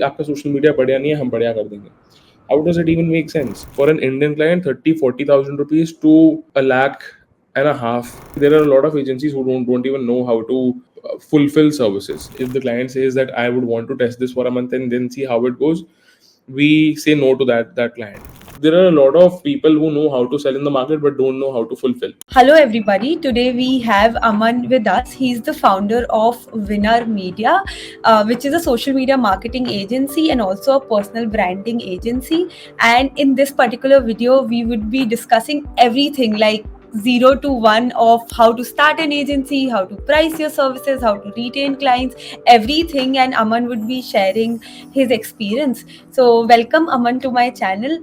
आपका social media बढ़िया नहीं है, हम बढ़िया कर देंगे. How does it even make sense for an Indian client? 30-40,000 rupees to a lakh and a half. There are a lot of agencies who don't even know how to fulfill services. If the client says that I would want to test this for a month and then see how it goes, we say no to that client. There are a lot of people who know how to sell in the market but don't know how to fulfill. Hello, everybody. Today we have Aman with us. He's the founder of Winner Media, which is a social media marketing agency and also a personal branding agency. And in this particular video, we would be discussing everything like 0 to 1 of how to start an agency, how to price your services, how to retain clients, everything. And Aman would be sharing his experience. So, welcome, Aman, to my channel.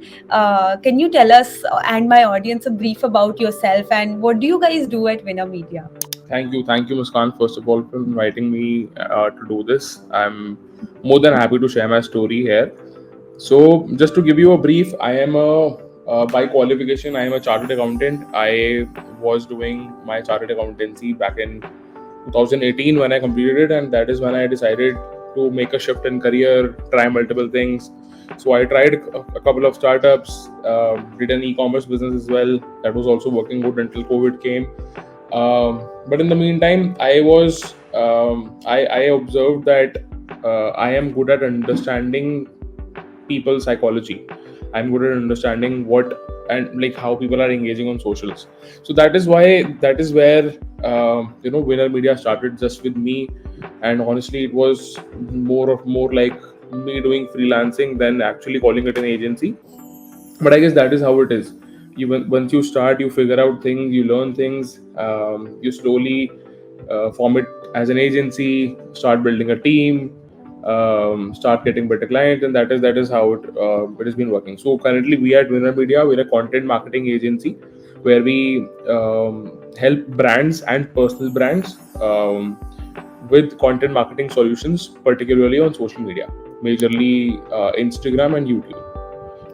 Can you tell us and my audience a brief about yourself and what do you guys do at Winner Media? Thank you, Muskan, first of all, for inviting me to do this. I'm more than happy to share my story here. So, just to give you a brief, I am by qualification, I am a chartered accountant. I was doing my chartered accountancy back in 2018 when I completed it, and that is when I decided to make a shift in career, try multiple things. So I tried a couple of startups, did an e-commerce business as well. That was also working good until COVID came. But in the meantime, I observed that I am good at understanding people's psychology. I'm good at understanding what and like how people are engaging on socials. So that is where Winner Media started just with me, and honestly, it was more like me doing freelancing than actually calling it an agency. But I guess that is how it is. Once you start, you figure out things, you learn things, you slowly form it as an agency, start building a team, start getting better clients, and that is how it has been working. So currently, we at Winner Media, we're a content marketing agency where we help brands and personal brands with content marketing solutions, particularly on social media, majorly Instagram and YouTube.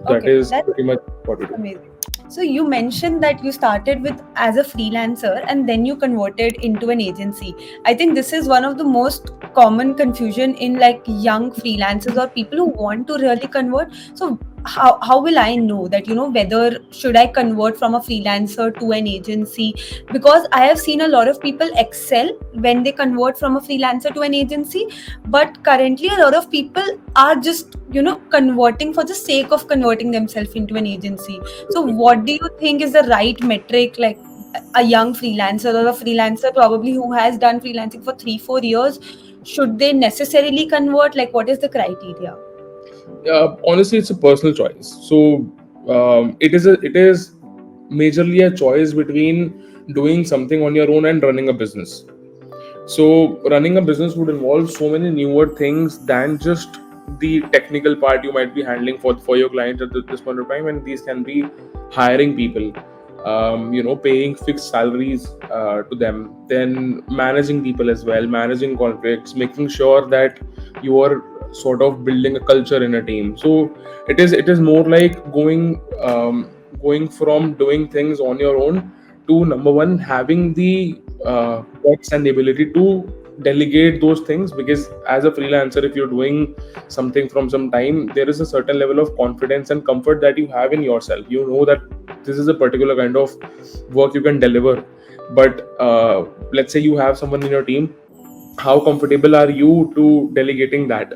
That Okay, is that's pretty much what we do. amazing. So you mentioned that you started with as a freelancer and then you converted into an agency. I think this is one of the most common confusion in like young freelancers or people who want to really convert. So how will I know that whether should I convert from a freelancer to an agency? Because I have seen a lot of people excel when they convert from a freelancer to an agency, but currently a lot of people are just converting for the sake of converting themselves into an agency. So what do you think is the right metric, like a young freelancer or a freelancer probably who has done freelancing for 3-4 years, should they necessarily convert? Like, what is the criteria? Honestly, it's a personal choice. So it is majorly a choice between doing something on your own and running a business. So running a business would involve so many newer things than just the technical part you might be handling for your clients at this point of time, and these can be hiring people, paying fixed salaries to them, then managing people as well, managing conflicts, making sure that you are sort of building a culture in a team. So it is more like going from doing things on your own to, number one, having the guts and the ability to delegate those things, because as a freelancer, if you're doing something from some time, there is a certain level of confidence and comfort that you have in yourself. You know that this is a particular kind of work you can deliver. But let's say you have someone in your team, how comfortable are you to delegating that,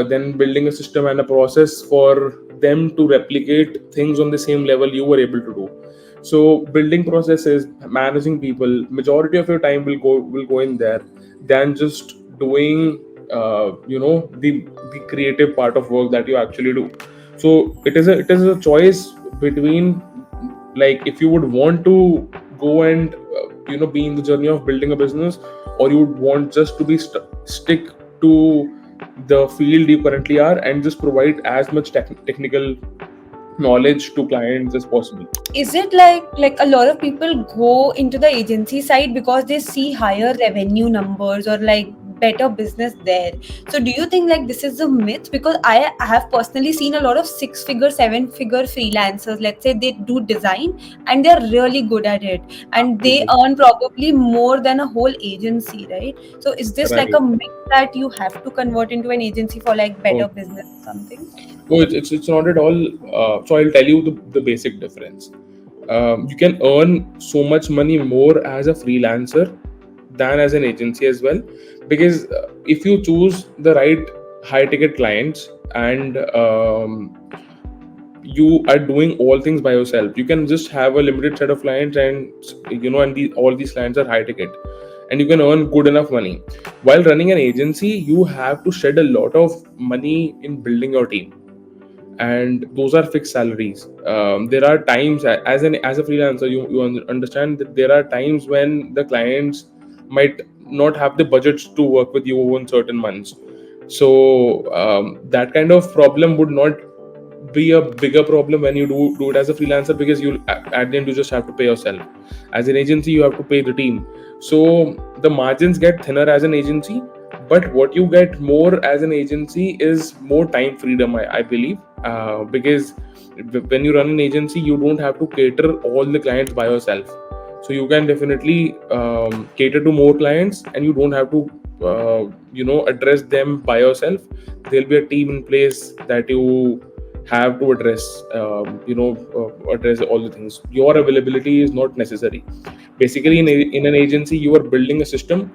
then building a system and a process for them to replicate things on the same level you were able to do. So building processes, managing people, majority of your time will go in there than just doing the creative part of work that you actually do. So it is a choice between, like, if you would want to go and be in the journey of building a business, or you would want just to be stick to the field you currently are and just provide as much technical knowledge to clients as possible. Is it like a lot of people go into the agency side because they see higher revenue numbers, or like better business there. So do you think like this is a myth? Because I have personally seen a lot of 6 figure, 7 figure freelancers, let's say they do design and they're really good at it, and they Absolutely. earn probably more than a whole agency, right? So is this like Right. a myth that you have to convert into an agency for like Oh, better business or something? no, it's not at all. So I'll tell you the basic difference. You can earn so much money more as a freelancer than as an agency as well, because if you choose the right high ticket clients, and you are doing all things by yourself, you can just have a limited set of clients, and all these clients are high ticket, and you can earn good enough money. While running an agency, you have to shed a lot of money in building your team, and those are fixed salaries. There are times, as a freelancer, you understand that there are times when the clients might not have the budgets to work with you in certain months. So that kind of problem would not be a bigger problem when you do it as a freelancer, because you at the end you just have to pay yourself. As an agency, you have to pay the team. So the margins get thinner as an agency, but what you get more as an agency is more time freedom, I believe. Because when you run an agency, you don't have to cater all the clients by yourself, so you can definitely cater to more clients, and you don't have to address them by yourself. There'll be a team in place that you have to address all the things. Your availability is not necessary. Basically, in an agency, you are building a system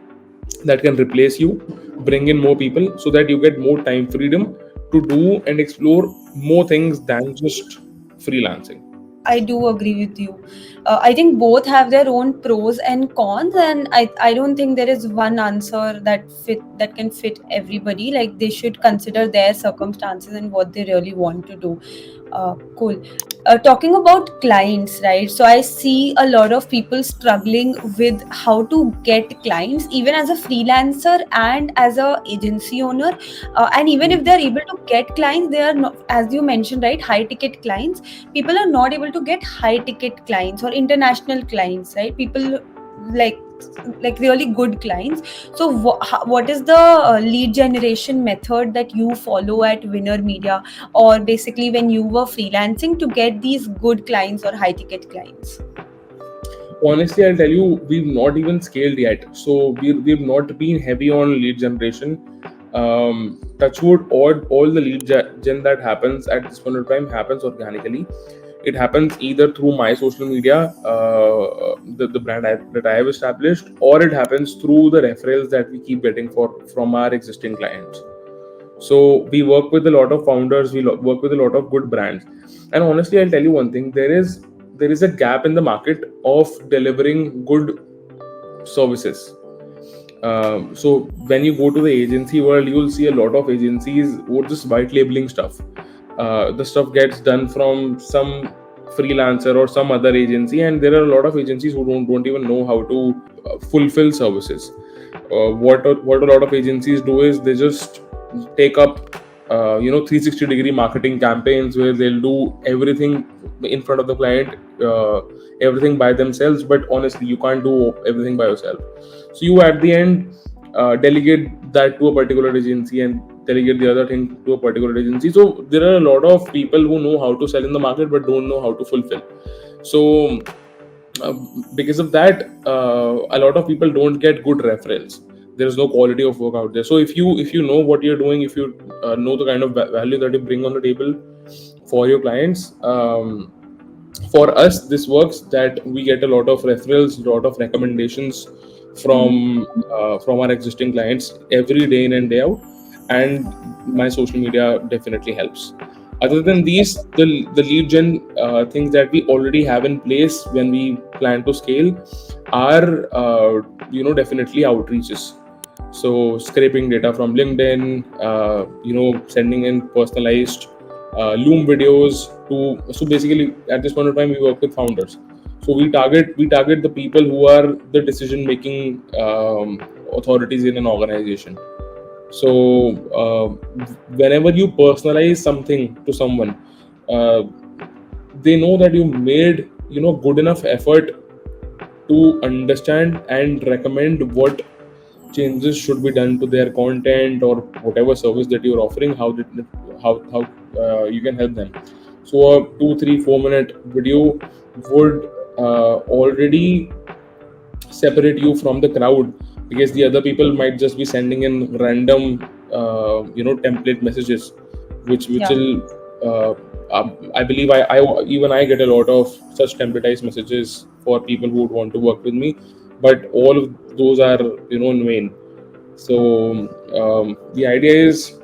that can replace you, bring in more people, so that you get more time freedom to do and explore more things than just freelancing. I do agree with you. I think both have their own pros and cons, and I don't think there is one answer that can fit everybody. Like they should consider their circumstances and what they really want to do. Cool. Talking about clients, right? So I see a lot of people struggling with how to get clients, even as a freelancer and as a agency owner. And even if they're able to get clients, they are not, as you mentioned, right, high ticket clients. People are not able to get high ticket clients or international clients, right? People like really good clients. So what is the lead generation method that you follow at Winner Media, or basically when you were freelancing, to get these good clients or high ticket clients? Honestly, I'll tell you, we've not even scaled yet, so we've not been heavy on lead generation. Touchwood, all the lead gen that happens at this point of time happens organically. It happens either through my social media, the brand that I have established, or it happens through the referrals that we keep getting from our existing clients. So we work with a lot of founders, work with a lot of good brands, and honestly, I'll tell you one thing: there is a gap in the market of delivering good services. So when you go to the agency world, you'll see a lot of agencies who are just white labeling stuff. The stuff gets done from some freelancer or some other agency, and there are a lot of agencies who don't even know how to fulfill services. What a lot of agencies do is they just take up 360-degree marketing campaigns where they'll do everything in front of the client, everything by themselves. But honestly, you can't do everything by yourself, so you at the end delegate that to a particular agency and delegate the other thing to a particular agency. So there are a lot of people who know how to sell in the market but don't know how to fulfill. So uh, because of that, a lot of people don't get good referrals. There is no quality of work out there. So if you know what you're doing, if you know the kind of value that you bring on the table for your clients, for us this works, that we get a lot of referrals, a lot of recommendations from our existing clients every day in and day out, and my social media definitely helps. Other than these, the lead gen things that we already have in place when we plan to scale are definitely outreaches. So scraping data from LinkedIn, sending in personalized Loom videos to. So basically, at this point of time, we work with founders. So we target the people who are the decision making authorities in an organization. So whenever you personalize something to someone, uh, they know that you made good enough effort to understand and recommend what changes should be done to their content or whatever service that you're offering, how you can help them. So a 2 3 4 minute video would already separate you from the crowd, because the other people might just be sending in random template messages, which Yeah. will I believe I even I get a lot of such templatized messages for people who would want to work with me, but all of those are in vain. So the idea is,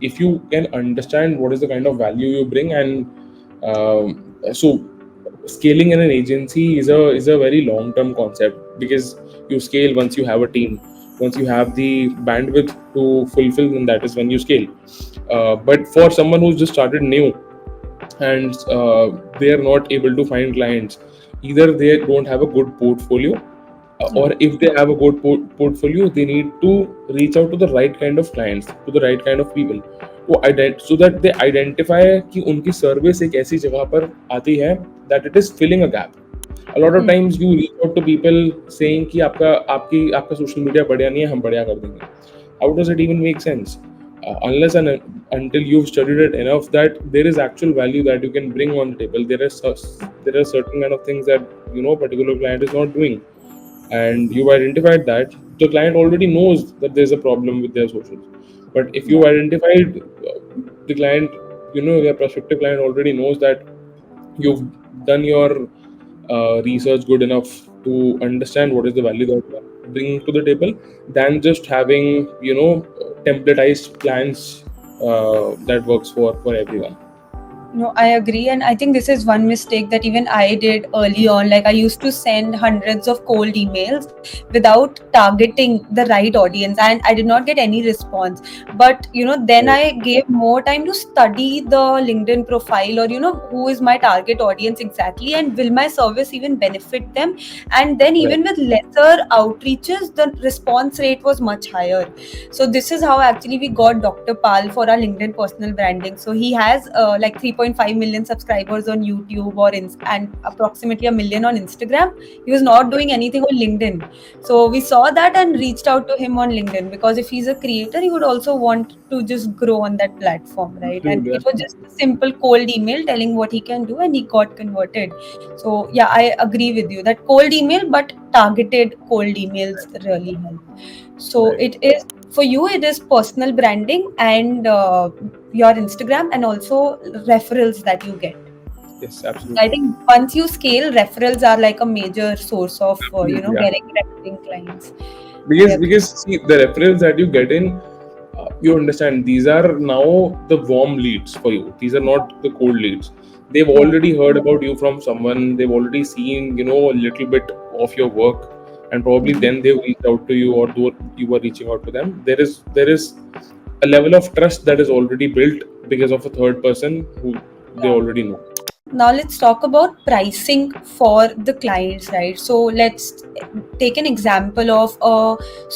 if you can understand what is the kind of value you bring, and so scaling in an agency is a very long term concept, because you scale once you have a team, once you have the bandwidth to fulfill, then that is when you scale. But for someone who's just started new, and they are not able to find clients, either they don't have a good portfolio, Yeah. or if they have a good portfolio, they need to reach out to the right kind of clients, to the right kind of people, so that they identify कि उनकी service एक ऐसी जगह पर आती है that it is filling a gap. A lot of Hmm. times you reach out to people saying कि आपका सोशल मीडिया बढ़िया नहीं है, हम बढ़िया कर देंगे. How does it even make sense? Unless and until you've studied it enough that there is actual value that you can bring on the table, there are certain kind of things that a particular client is not doing, and you've identified that the client already knows that there's a problem with their socials. But if you Yeah. identified the client, your prospective client already knows that you've done your research good enough to understand what is the value that you are bringing to the table, than just having templatized plans that works for everyone. No, I agree. And I think this is one mistake that even I did early on. Like, I used to send hundreds of cold emails without targeting the right audience, and I did not get any response. But, then Right. I gave more time to study the LinkedIn profile, or, who is my target audience exactly, and will my service even benefit them? And then, Right. even with lesser outreaches, the response rate was much higher. So this is how actually we got Dr. Pal for our LinkedIn personal branding. So he has like 3.5 million subscribers on YouTube and approximately a million on Instagram. He was not doing anything on LinkedIn. So we saw that and reached out to him on LinkedIn, because if he's a creator, he would also want to just grow on that platform, right? And Absolutely. it was just a simple cold email telling what he can do, and he got converted. So yeah, I agree with you that cold email, but targeted cold emails really help. So Right. it is for you, it is personal branding and your Instagram, and also referrals that you get. Yes, I absolutely. think once you scale, referrals are like a major source of Absolutely, yeah. getting recurring clients. I agree. Because see, the referrals that you get in, you understand, these are now the warm leads for you. These are not the cold leads. They've Yeah. already heard about you from someone. They've already seen a little bit of your work, and probably Mhm. then they've reached out to you, or though you were reaching out to them. There is a level of trust that is already built because of a third person who they Yeah. already know. Now let's talk about pricing for the clients, right? So let's take an example of a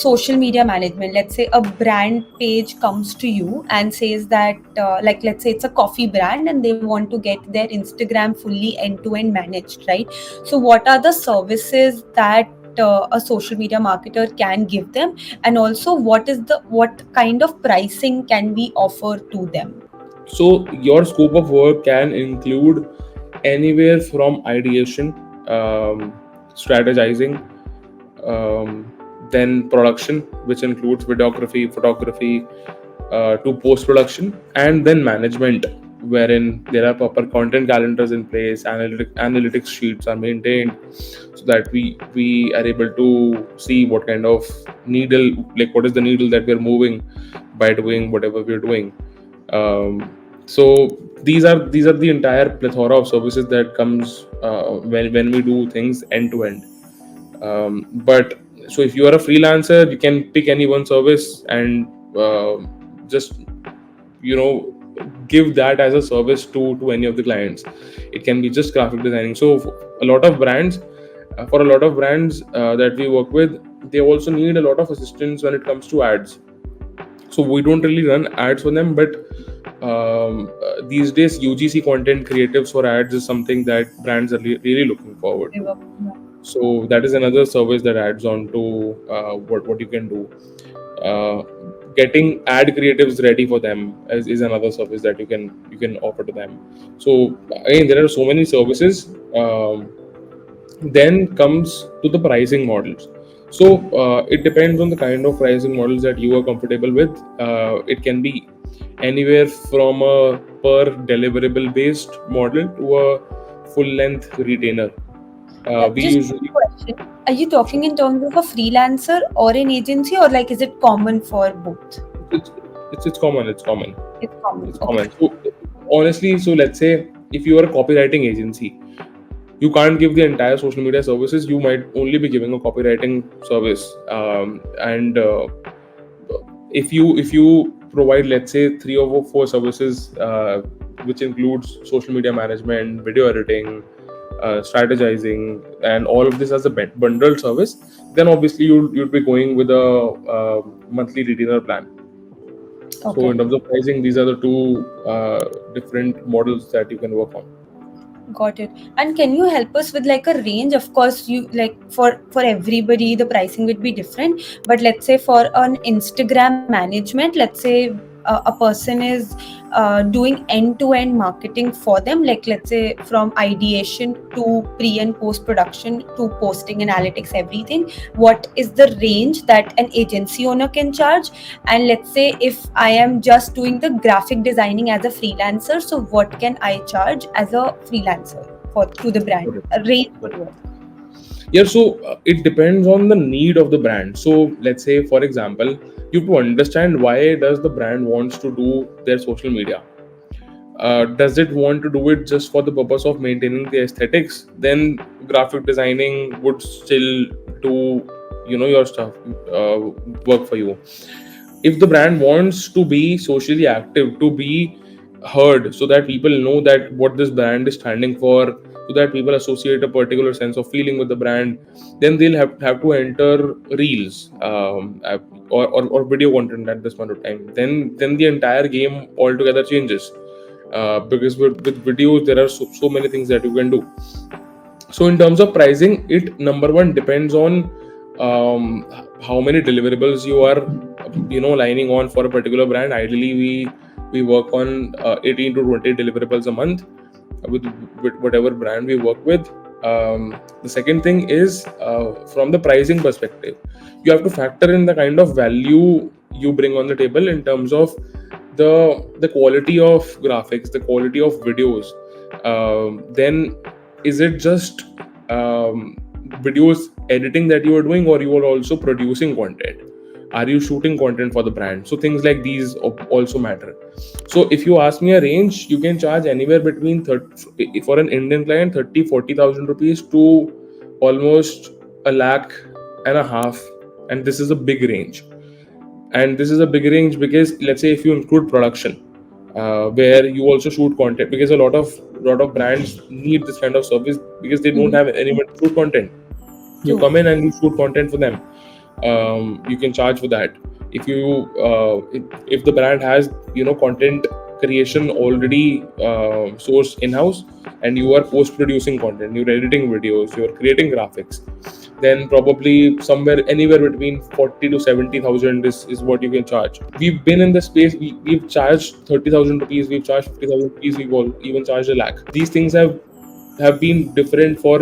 social media management. Let's say a brand page comes to you and says that like, let's say it's a coffee brand and they want to get their Instagram fully end to end managed, right? So what are the services that a social media marketer can give them, and also what kind of pricing can we offer to them? So your scope of work can include anywhere from ideation, strategizing, then production, which includes videography, photography, to post production, and then management, wherein there are proper content calendars in place, analytics sheets are maintained, so that we are able to see what kind of needle, like what is the needle that we're moving by doing whatever we're doing. So these are the entire plethora of services that comes when we do things end to end. But so if you are a freelancer, you can pick any one service and just you know give that as a service to any of the clients. It can be just graphic designing. So a lot of brands for a lot of brands that we work with, they also need a lot of assistance when it comes to ads. So we don't really run ads for them, but these days UGC content creatives for ads is something that brands are really looking forward to. Yeah. So that is another service that adds on to what you can do. uh, Getting ad creatives ready for them is another service that you can offer to them. So again, there are so many services. Then comes to the pricing models. So it depends on the kind of pricing models that you are comfortable with. It can be anywhere from a per deliverable based model to a full length retainer. Yeah, We just one usually question. Are you talking in terms of a freelancer or an agency, or like is it common for both? it's it's common. It's common. It's common. It's Okay. common. So honestly, so let's say if you are a copywriting agency, you can't give the entire social media services. You might only be giving a copywriting service, and if you provide, let's say, three or four services, which includes social media management, video editing, strategizing, and all of this as a bundled service, then obviously you'd be going with a monthly retainer plan. So Okay. in terms of pricing, these are the two different models that you can work on. Got it. And can you help us with like a range? Of course, you like for everybody the pricing would be different. But let's say for an Instagram management, let's say a person is doing end-to-end marketing for them. Like let's say from ideation to pre and post production to posting analytics, everything. What is the range that an agency owner can charge? And let's say if I am just doing the graphic designing as a freelancer, so what can I charge as a freelancer for to the brand? Correct. A range would Correct. work. Yeah, so it depends on the need of the brand. So let's say, for example, you have to understand why does the brand wants to do their social media. Does it want to do it just for the purpose of maintaining the aesthetics? Then graphic designing would still do, your stuff, uh, work for you. If the brand wants to be socially active, to be heard, so that people know that what this brand is standing for, so that people associate a particular sense of feeling with the brand, then they'll have to enter reels, or video content at this point of time. Then the entire game altogether changes, because with videos there are so many things that you can do. So in terms of pricing, it number one depends on how many deliverables you are lining on for a particular brand. Ideally, we work on 18 to 20 deliverables a month with whatever brand we work with. The second thing is, from the pricing perspective, you have to factor in the kind of value you bring on the table in terms of the quality of graphics, the quality of videos. Then is it just videos editing that you are doing, or you are also producing content? Are you shooting content for the brand? So things like these also matter. So if you ask me a range, you can charge anywhere between 30, for an Indian client, 30-40,000 rupees to almost a lakh and a half. And this is a big range. And this is a big range because, let's say, if you include production, where you also shoot content, because a lot of brands need this kind of service because they don't Mhm. have anyone to shoot content. You True. come in and you shoot content for them. You can charge for that. If the brand has content creation already sourced in-house, and you are post-producing content, you're editing videos, you're creating graphics, then probably somewhere anywhere between 40 to 70,000 is what you can charge. We've been in the space. We've charged 30,000 rupees. We've charged 50,000 rupees. We've even charged a lakh. These things have been different for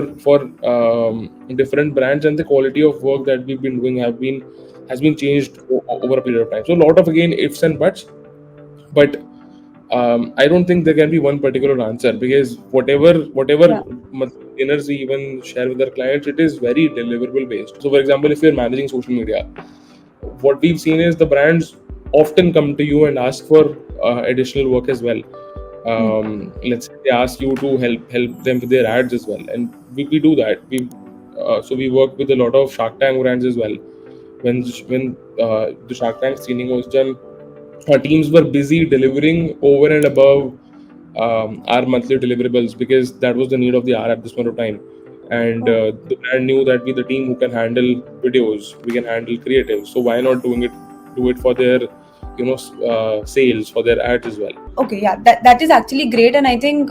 different brands, and the quality of work that we've been doing has been changed over a period of time. So a lot of, again, ifs and buts, but I don't think there can be one particular answer, because whatever Yeah. dinners we even share with our clients, it is very deliverable based. So for example, if you're managing social media, what we've seen is the brands often come to you and ask for additional work as well. Mm. Let's say they ask you to help them with their ads as well, and we do that. We work with a lot of Shark Tank brands as well. When the Shark Tank screening was done, our teams were busy delivering over and above our monthly deliverables, because that was the need of the hour at this point of time. And Oh. the brand knew that we're the team who can handle videos, we can handle creative. So why not do it for their sales, for their ads as well. Okay, yeah, that is actually great, and I think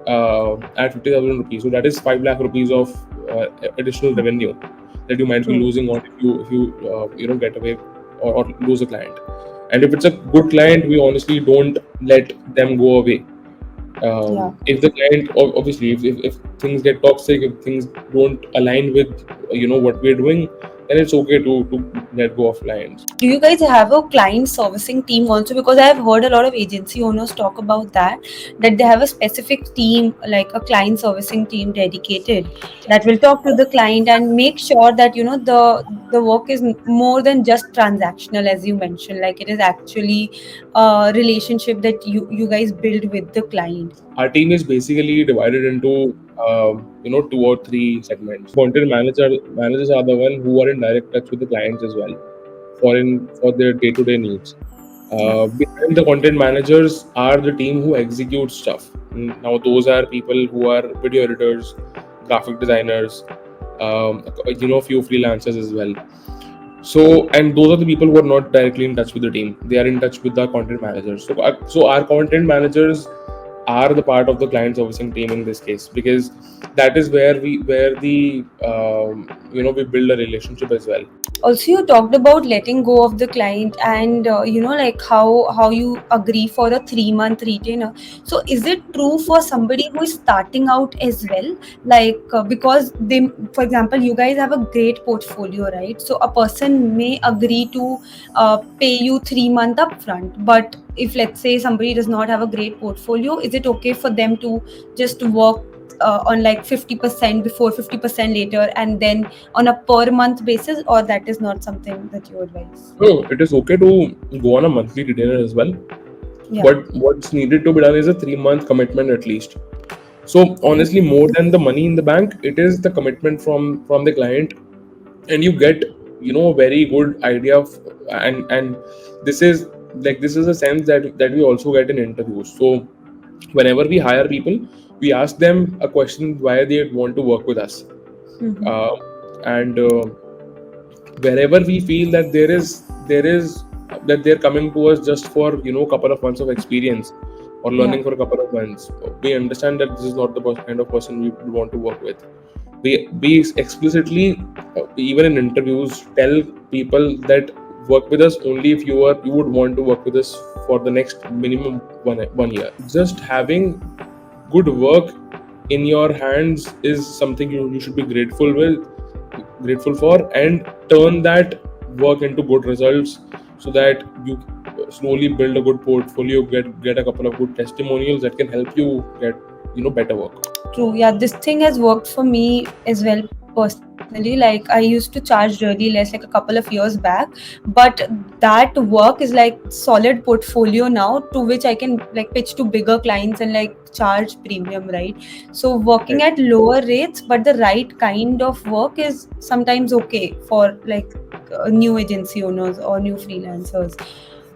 at 50,000 rupees. So that is 5 lakh rupees of additional revenue that you might be True. losing on if you get away or lose a client. And if it's a good client, we honestly don't let them go away. Yeah. If the client obviously if things get toxic, if things don't align with what we're doing, then it's okay to let go of clients. Do you guys have a client servicing team also? Because I have heard a lot of agency owners talk about that they have a specific team, like a client servicing team dedicated, that will talk to the client and make sure that the work is more than just transactional, as you mentioned. Like it is actually a relationship that you guys build with the client. Our team is basically divided into 2 or 3 segments. Content managers are the one who are in direct touch with the clients as well for their day-to-day needs. Yeah. Behind the content managers are the team who executes stuff. Now those are people who are video editors, graphic designers, few freelancers as well. So, and those are the people who are not directly in touch with the team. They are in touch with the content managers. So our content managers are the part of the client servicing team in this case, because that is where the we build a relationship as well. Also, you talked about letting go of the client, and like how you agree for a 3-month retainer. So is it true for somebody who is starting out as well? Like because they, for example, you guys have a great portfolio, right? So a person may agree to pay you 3 month upfront, but if let's say somebody does not have a great portfolio, is it okay for them to just work on like 50% before, 50% later, and then on a per month basis, or that is not something that you advise? No, it is okay to go on a monthly retainer as well. Yeah. But what's needed to be done is a 3-month commitment at least. So Okay. honestly, more than the money in the bank, it is the commitment from the client, and you get a very good idea of, and this is a sense that we also get in interviews. So whenever we hire people, we ask them a question why they want to work with us, Mm-hmm. uh, and wherever we feel that there is that they're coming to us just for couple of months of experience or Yeah. learning for a couple of months, we understand that this is not the kind of person we want to work with. We explicitly, even in interviews, tell people that work with us only if you would want to work with us for the next minimum one year. Just having good work in your hands is something you should be grateful for, and turn that work into good results, so that you slowly build a good portfolio, get a couple of good testimonials that can help you get better work. True. Yeah, this thing has worked for me as well personally. Like I used to charge really less like a couple of years back, but that work is like solid portfolio now, to which I can like pitch to bigger clients and like charge premium, right? So working Right. at lower rates, but the right kind of work is sometimes okay for like new agency owners or new freelancers.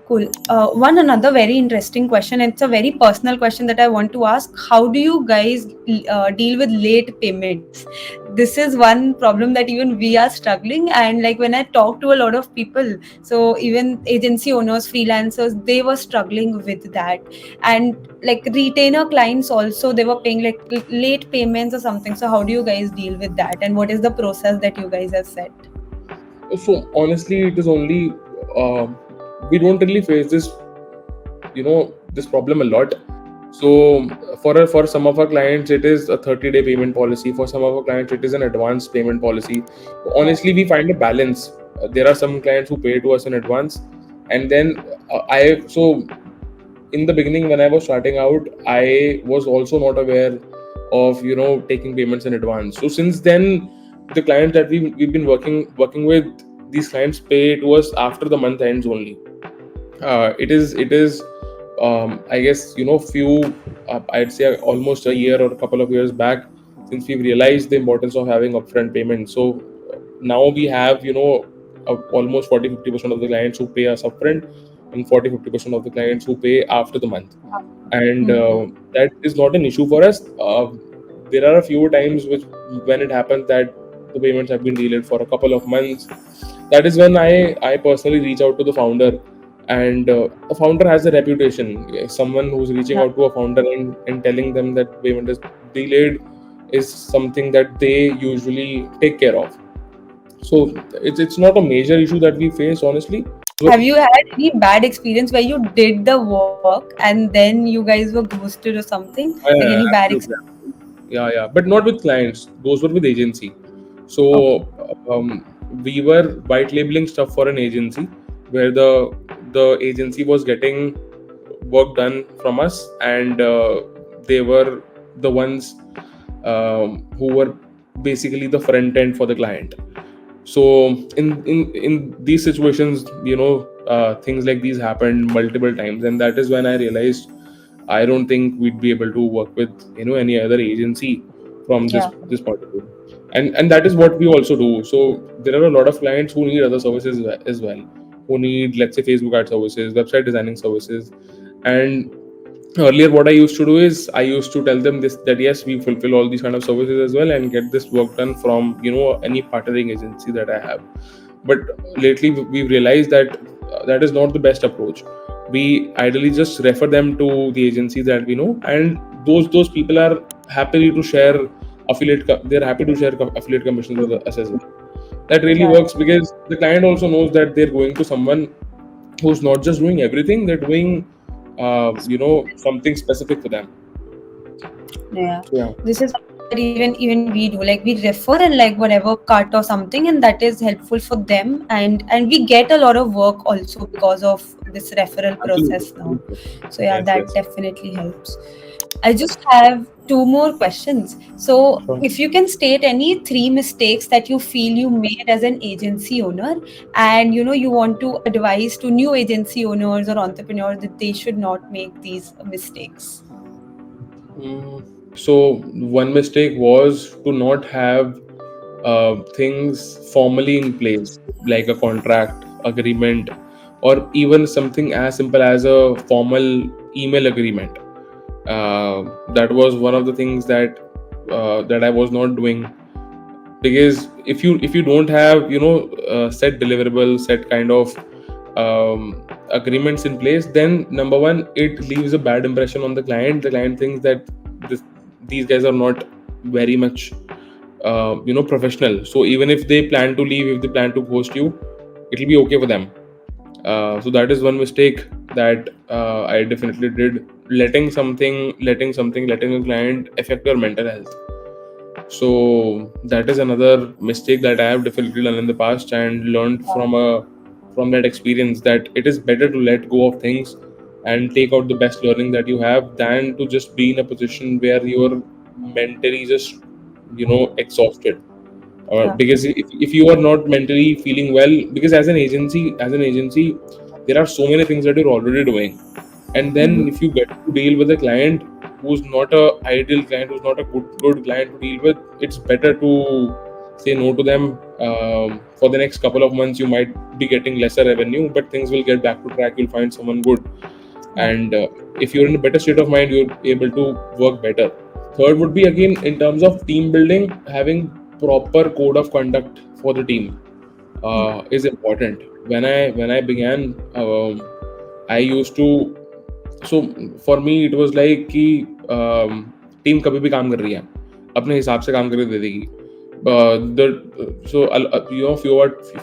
Cool. One another very interesting question. It's a very personal question that I want to ask. How do you guys deal with late payments? This is one problem that even we are struggling. And like when I talk to a lot of people, so even agency owners, freelancers, they were struggling with that. And like retainer clients also, they were paying like late payments or something. So how do you guys deal with that? And what is the process that you guys have set? So honestly, it is only uh, we don't really face this problem a lot. So for some of our clients, it is a 30-day payment policy. For some of our clients, it is an advance payment policy. Yeah. Honestly, we find a balance. There are some clients who pay to us in advance, and then I so in the beginning, when I was starting out, I was also not aware of taking payments in advance. So since then, the clients that we've been working with, these clients pay to us after the month ends only. It is I guess few I'd say almost a year or a couple of years back, since we've realized the importance of having upfront payment. So now we have almost 40-50% of the clients who pay us upfront, and 40-50% of the clients who pay after the month. And Mhm. that is not an issue for us. There are a few times when it happens that the payments have been delayed for a couple of months. That is when I personally reach out to the founder And a founder has a reputation. Someone who's reaching out to a founder and telling them that payment is delayed is something that they usually take care of. So it's not a major issue that we face, honestly. Have you had any bad experience where you did the work and then you guys were ghosted or something? Like any Yeah, bad experience? absolutely. Yeah, but not with clients. Those were with agency. Okay. So we were white labeling stuff for an agency where the agency was getting work done from us, and they were the ones who were basically the front end for the client. So in these situations, things like these happened multiple times, and that is when I realized I don't think we'd be able to work with any other agency from Yeah. this point of view. And that is what we also do. So there are a lot of clients who need other services as well, who need, let's say, Facebook ad services, website designing services. And earlier what I used to do is I used to tell them this, that yes, we fulfill all these kind of services as well, and get this work done from any partnering agency that I have. But lately we've realized that that is not the best approach. We ideally just refer them to the agencies that we know, and those people are happy to share they're happy to share affiliate commissions with us as well. That really Yeah. works because the client also knows that they're going to someone who's not just doing everything, they're doing something specific for them. Yeah. So yeah, This is something that even we do. Like we refer and like whatever cut or something, and that is helpful for them. And we get a lot of work also because of this referral absolutely, process now. absolutely. So yeah, Yes, that yes. definitely helps. I just have two more questions. So Sure. if you can state any three mistakes that you feel you made as an agency owner, and you want to advise to new agency owners or entrepreneurs that they should not make these mistakes. So one mistake was to not have things formally in place, like a contract agreement, or even something as simple as a formal email agreement. That was one of the things that I was not doing, because if you don't have set deliverables, set kind of agreements in place, then number one, it leaves a bad impression on the client. The client thinks that this, these guys are not very much professional. So even if they plan to leave, if they plan to ghost you, it'll be okay for them. So that is one mistake that I definitely did, letting a client affect your mental health. So that is another mistake that I have definitely done in the past, and learned from that experience, that it is better to let go of things and take out the best learning that you have, than to just be in a position where you're mentally just exhausted. Yeah. Because if you are not mentally feeling well, because as an agency there are so many things that you're already doing, and then if you get to deal with a client who's not a ideal client, who's not a good client to deal with, it's better to say no to them. For the next couple of months you might be getting lesser revenue, but things will get back to track, you'll find someone good. Yeah. And if you're in a better state of mind, you're able to work better. Third would be, again, in terms of team building, having proper code of conduct for the team is important. When I began, I used to, so for me it was like कि team कभी भी काम कर रही है, अपने हिसाब से काम करके दे देगी.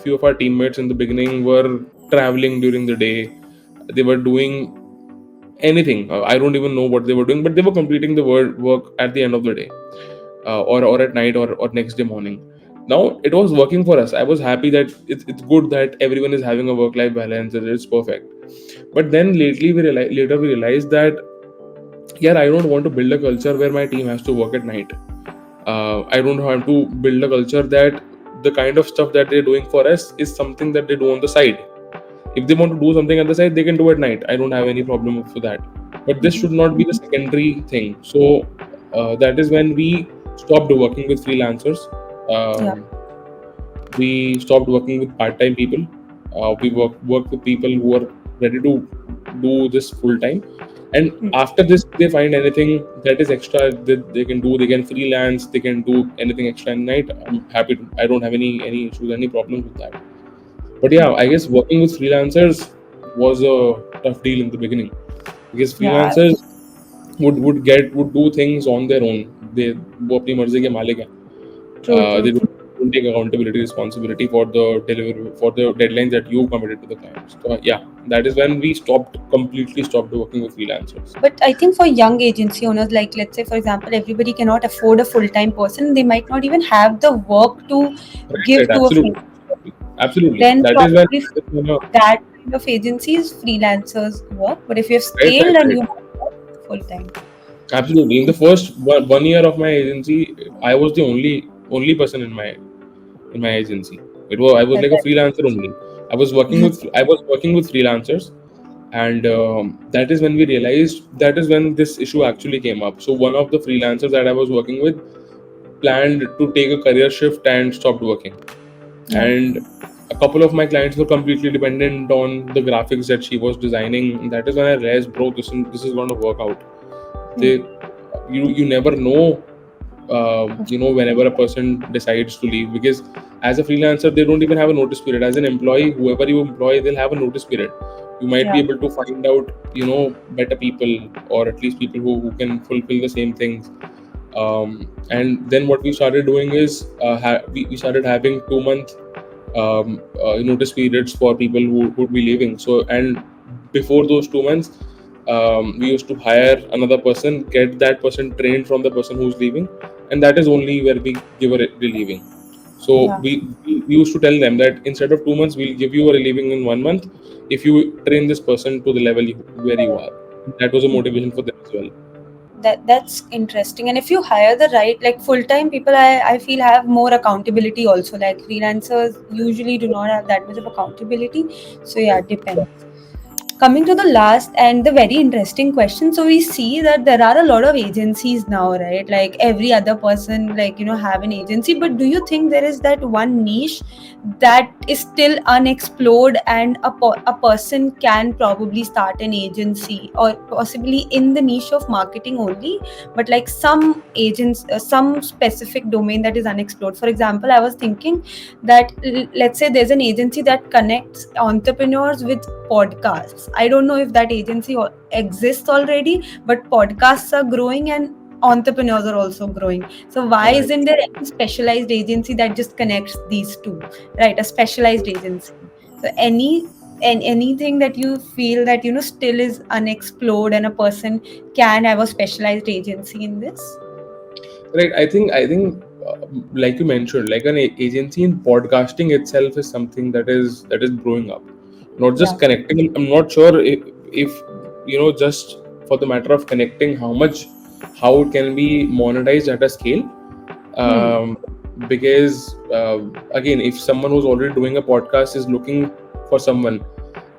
Few of our teammates in the beginning were traveling during the day. They were doing anything. I don't even know what they were doing, but they were completing the work at the end of the day, or at night, or next day morning. Now it was working for us. I was happy that it's good that everyone is having a work life balance, and it's perfect. But then later we realized that, yeah, I don't want to build a culture where my team has to work at night. I don't want to build a culture that the kind of stuff that they're doing for us is something that they do on the side. If they want to do something on the side, they can do at night. I don't have any problem for that. But this should not be the secondary thing. So that is when we stopped working with freelancers. Yeah. We stopped working with part-time people. We work with people who are ready to do this full time. And after this, they find anything that is extra that they can do. They can freelance. They can do anything extra at night. I'm happy I don't have any issues, any problems with that. But yeah, I guess working with freelancers, was a tough deal in the beginning, because Yeah, freelancers would do things on their own. They वो अपनी मर्जी के मालिक हैं. true, true, They true. don't take accountability, responsibility for the delivery, for the deadlines that you committed to the clients. So yeah, that is when we completely stopped working with freelancers. But I think for young agency owners, like let's say for example, everybody cannot afford a full-time person. They might not even have the work to Right, give right, to a absolutely, freelancer. absolutely. Then That is when, probably that kind of agencies, freelancers work. But if you've right, scaled right, and right. you have full-time, Absolutely. In the first 1 year of my agency, I was the only person in my agency. I was that, like a freelancer only. I was working with freelancers, and that is when we realized, that is when this issue actually came up. So one of the freelancers that I was working with planned to take a career shift and stopped working, yeah, and a couple of my clients were completely dependent on the graphics that she was designing. That is when I realized, bro, this is going to work out. hmm, They you never know, whenever a person decides to leave, because as a freelancer they don't even have a notice period. As an employee, whoever you employ, they'll have a notice period. You might be yeah, able to find out, better people, or at least people who can fulfill the same things. And then what we started doing is, we started having 2 month notice periods for people who would be leaving. So, and before those 2 months, we used to hire another person, get that person trained from the person who's leaving, and that is only where we give a relieving. So yeah. we used to tell them that instead of 2 months, we'll give you a relieving in 1 month if you train this person to the level where you are. That was a motivation for them as well. That's interesting. And if you hire the right, like full-time people, I feel have more accountability also. Like freelancers usually do not have that much of accountability. So yeah, it depends. Coming to the last and the very interesting question, so we see that there are a lot of agencies now, right? Like every other person, like have an agency. But do you think there is that one niche that is still unexplored, and a person can probably start an agency, or possibly in the niche of marketing only, but like some agents, some specific domain that is unexplored? For example, I was thinking that let's say there's an agency that connects entrepreneurs with podcasts. I don't know if that agency exists already, but podcasts are growing and entrepreneurs are also growing. So why Right. isn't there any specialized agency that just connects these two, right? A specialized agency. So anything that you feel that still is unexplored, and a person can have a specialized agency in this? Right. Like you mentioned, like an agency in podcasting itself is something that is growing up. Not Yeah. just connecting. I'm not sure if just for the matter of connecting, how it can be monetized at a scale. Hmm. Um, because again, if someone who's already doing a podcast is looking for someone,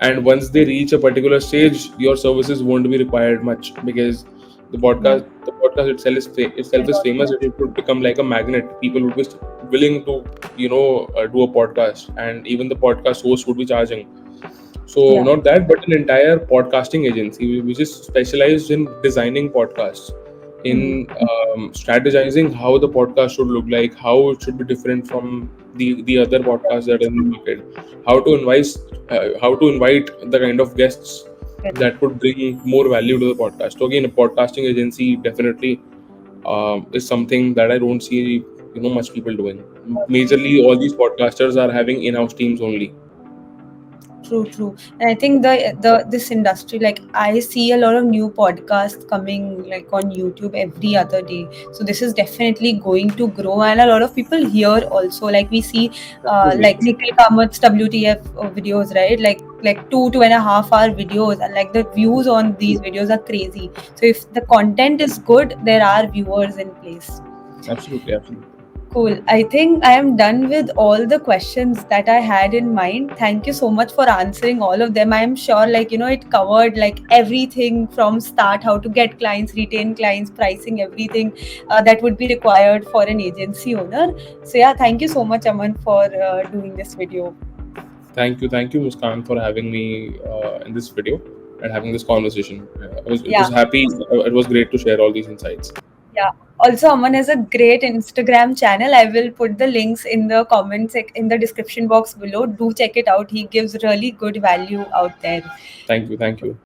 and once they reach a particular stage, your services won't be required much, because Yeah. the podcast itself is famous. It would become like a magnet. People would be willing to do a podcast, and even the podcast host would be charging. So Yeah. not that, but an entire podcasting agency which is specialized in designing podcasts, Hmm. in strategizing how the podcast should look like, how it should be different from the other podcasts that are in the market, how to invite the kind of guests that could bring more value to the podcast. So again, a podcasting agency definitely is something that I don't see much people doing. Majorly, all these podcasters are having in-house teams only. True, true. And I think the this industry, like I see a lot of new podcasts coming like on YouTube every other day. So this is definitely going to grow, and a lot of people here also. Like we see, Absolutely. like Nikhil Kamat's WTF videos, right? Like 2.5 hour videos, and like the views on these videos are crazy. So if the content is good, there are viewers in place. Absolutely, absolutely. Cool. I think I am done with all the questions that I had in mind. Thank you so much for answering all of them. I am sure, like, it covered like everything from start, how to get clients, retain clients, pricing, everything that would be required for an agency owner. So, yeah, thank you so much, Aman, for doing this video. Thank you, Muskan, for having me in this video and having this conversation. It was Yeah. happy. It was great to share all these insights. Yeah. Also, Aman has a great Instagram channel. I will put the links in the comments in the description box below. Do check it out. He gives really good value out there. Thank you, thank you.